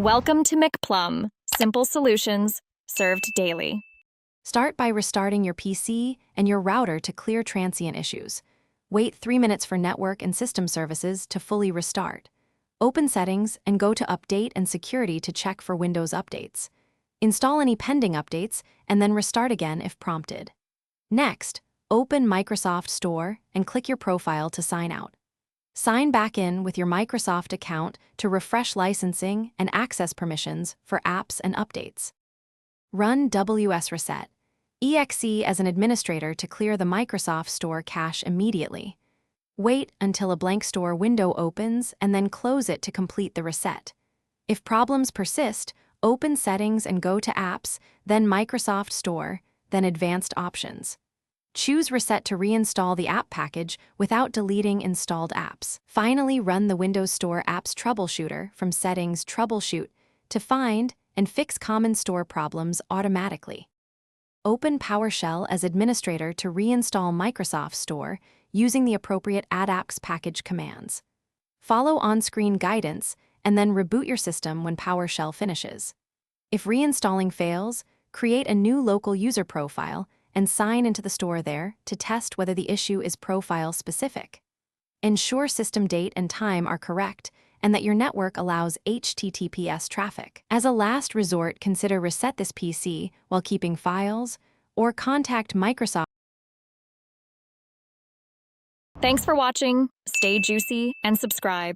Welcome to McPlum, simple solutions served daily. Start by restarting your PC and your router to clear transient issues. Wait 3 minutes for network and system services to fully restart. Open Settings and go to Update and Security to check for Windows updates. Install any pending updates and then restart again if prompted. Next, open Microsoft Store and click your profile to sign out. Sign back in with your Microsoft account to refresh licensing and access permissions for apps and updates. Run WS Reset exe as an administrator to clear the Microsoft Store cache immediately. Wait until a blank store window opens and then close it to complete the reset. If problems persist, open Settings and go to Apps, then Microsoft Store, then Advanced Options. Choose Reset to reinstall the app package without deleting installed apps. Finally, run the Windows Store Apps Troubleshooter from Settings Troubleshoot to find and fix common store problems automatically. Open PowerShell as administrator to reinstall Microsoft Store using the appropriate Add Apps package commands. Follow on-screen guidance and then reboot your system when PowerShell finishes. If reinstalling fails, create a new local user profile and sign into the store there to test whether the issue is profile-specific. Ensure system date and time are correct and that your network allows HTTPS traffic. As a last resort, consider reset this PC while keeping files, or contact Microsoft. Thanks for watching. Stay juicy and subscribe.